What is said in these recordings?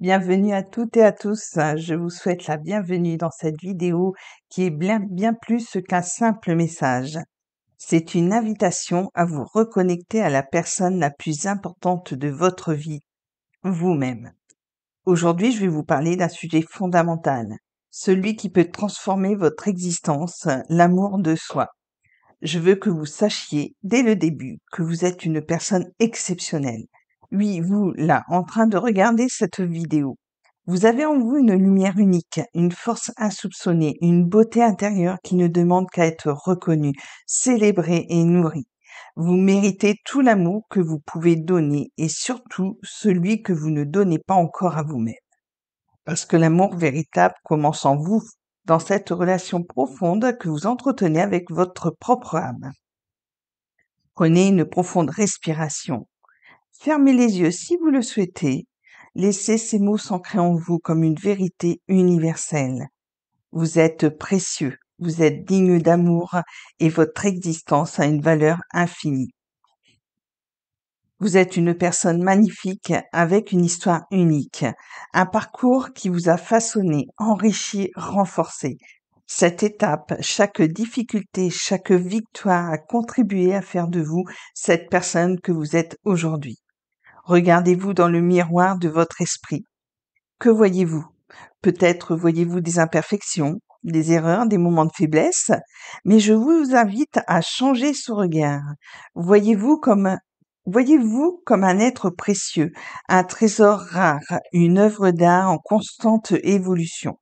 Bienvenue à toutes et à tous. Je vous souhaite la bienvenue dans cette vidéo qui est bien plus qu'un simple message. C'est une invitation à vous reconnecter à la personne la plus importante de votre vie, vous-même. Aujourd'hui, je vais vous parler d'un sujet fondamental, celui qui peut transformer votre existence, l'amour de soi. Je veux que vous sachiez dès le début que vous êtes une personne exceptionnelle. Oui, vous, là, en train de regarder cette vidéo. Vous avez en vous une lumière unique, une force insoupçonnée, une beauté intérieure qui ne demande qu'à être reconnue, célébrée et nourrie. Vous méritez tout l'amour que vous pouvez donner et surtout celui que vous ne donnez pas encore à vous-même. Parce que l'amour véritable commence en vous, dans cette relation profonde que vous entretenez avec votre propre âme. Prenez une profonde respiration. Fermez les yeux si vous le souhaitez. Laissez ces mots s'ancrer en vous comme une vérité universelle. Vous êtes précieux, vous êtes digne d'amour et votre existence a une valeur infinie. Vous êtes une personne magnifique avec une histoire unique, un parcours qui vous a façonné, enrichi, renforcé. Cette étape, chaque difficulté, chaque victoire a contribué à faire de vous cette personne que vous êtes aujourd'hui. Regardez-vous dans le miroir de votre esprit. Que voyez-vous? Peut-être voyez-vous des imperfections, des erreurs, des moments de faiblesse, mais je vous invite à changer ce regard. Voyez-vous comme un être précieux, un trésor rare, une œuvre d'art en constante évolution.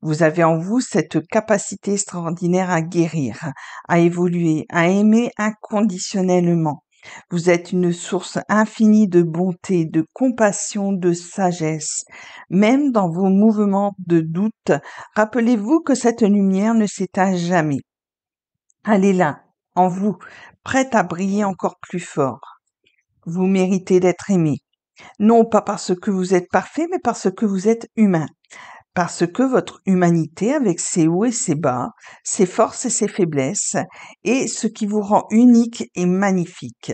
Vous avez en vous cette capacité extraordinaire à guérir, à évoluer, à aimer inconditionnellement. Vous êtes une source infinie de bonté, de compassion, de sagesse. Même dans vos mouvements de doute, rappelez-vous que cette lumière ne s'éteint jamais. Elle est là, en vous, prête à briller encore plus fort. Vous méritez d'être aimé. Non pas parce que vous êtes parfait, mais parce que vous êtes humain. Parce que votre humanité, avec ses hauts et ses bas, ses forces et ses faiblesses, est ce qui vous rend unique et magnifique.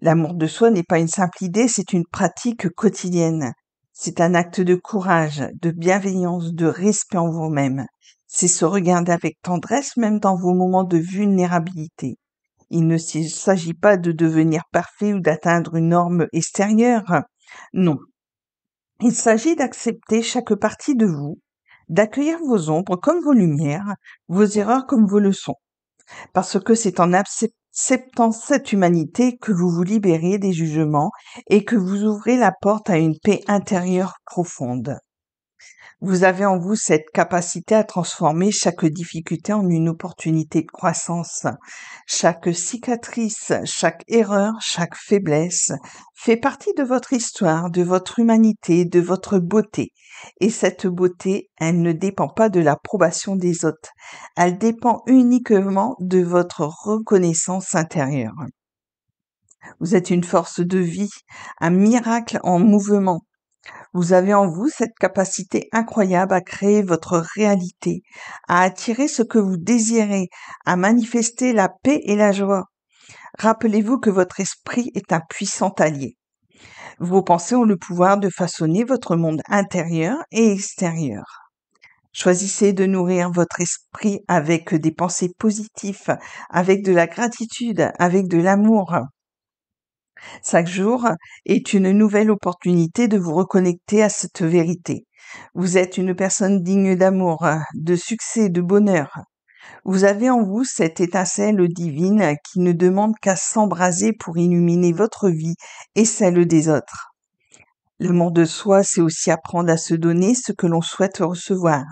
L'amour de soi n'est pas une simple idée, c'est une pratique quotidienne. C'est un acte de courage, de bienveillance, de respect en vous-même. C'est se regarder avec tendresse même dans vos moments de vulnérabilité. Il ne s'agit pas de devenir parfait ou d'atteindre une norme extérieure. Non. Il s'agit d'accepter chaque partie de vous, d'accueillir vos ombres comme vos lumières, vos erreurs comme vos leçons. Parce que c'est en acceptant cette humanité que vous vous libérez des jugements et que vous ouvrez la porte à une paix intérieure profonde. Vous avez en vous cette capacité à transformer chaque difficulté en une opportunité de croissance. Chaque cicatrice, chaque erreur, chaque faiblesse fait partie de votre histoire, de votre humanité, de votre beauté. Et cette beauté, elle ne dépend pas de l'approbation des autres. Elle dépend uniquement de votre reconnaissance intérieure. Vous êtes une force de vie, un miracle en mouvement. Vous avez en vous cette capacité incroyable à créer votre réalité, à attirer ce que vous désirez, à manifester la paix et la joie. Rappelez-vous que votre esprit est un puissant allié. Vos pensées ont le pouvoir de façonner votre monde intérieur et extérieur. Choisissez de nourrir votre esprit avec des pensées positives, avec de la gratitude, avec de l'amour. Chaque jour est une nouvelle opportunité de vous reconnecter à cette vérité. Vous êtes une personne digne d'amour, de succès, de bonheur. Vous avez en vous cette étincelle divine qui ne demande qu'à s'embraser pour illuminer votre vie et celle des autres. L'amour de soi, c'est aussi apprendre à se donner ce que l'on souhaite recevoir.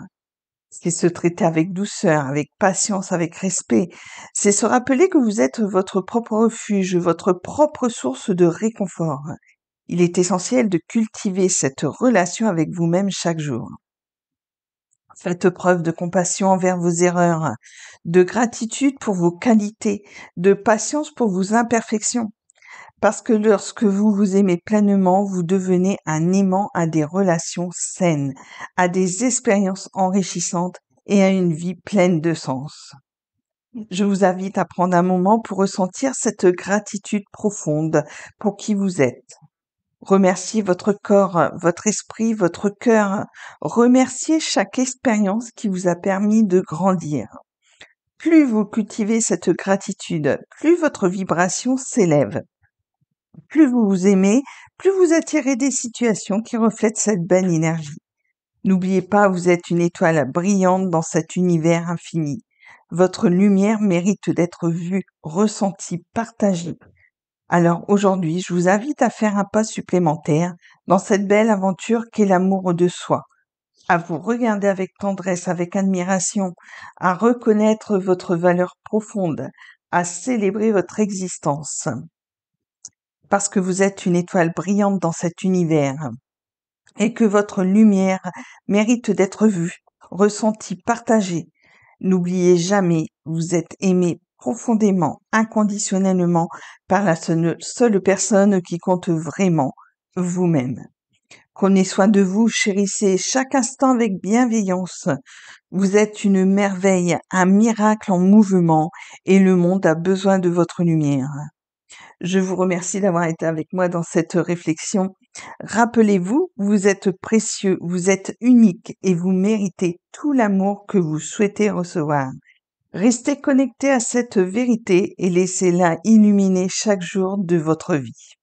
C'est se traiter avec douceur, avec patience, avec respect. C'est se rappeler que vous êtes votre propre refuge, votre propre source de réconfort. Il est essentiel de cultiver cette relation avec vous-même chaque jour. Faites preuve de compassion envers vos erreurs, de gratitude pour vos qualités, de patience pour vos imperfections. Parce que lorsque vous vous aimez pleinement, vous devenez un aimant à des relations saines, à des expériences enrichissantes et à une vie pleine de sens. Je vous invite à prendre un moment pour ressentir cette gratitude profonde pour qui vous êtes. Remerciez votre corps, votre esprit, votre cœur. Remerciez chaque expérience qui vous a permis de grandir. Plus vous cultivez cette gratitude, plus votre vibration s'élève. Plus vous vous aimez, plus vous attirez des situations qui reflètent cette belle énergie. N'oubliez pas, vous êtes une étoile brillante dans cet univers infini. Votre lumière mérite d'être vue, ressentie, partagée. Alors aujourd'hui, je vous invite à faire un pas supplémentaire dans cette belle aventure qu'est l'amour de soi, à vous regarder avec tendresse, avec admiration, à reconnaître votre valeur profonde, à célébrer votre existence. Parce que vous êtes une étoile brillante dans cet univers et que votre lumière mérite d'être vue, ressentie, partagée. N'oubliez jamais, vous êtes aimé profondément, inconditionnellement par la seule personne qui compte vraiment, vous-même. Prenez soin de vous, chérissez chaque instant avec bienveillance. Vous êtes une merveille, un miracle en mouvement et le monde a besoin de votre lumière. Je vous remercie d'avoir été avec moi dans cette réflexion. Rappelez-vous, vous êtes précieux, vous êtes unique et vous méritez tout l'amour que vous souhaitez recevoir. Restez connectés à cette vérité et laissez-la illuminer chaque jour de votre vie.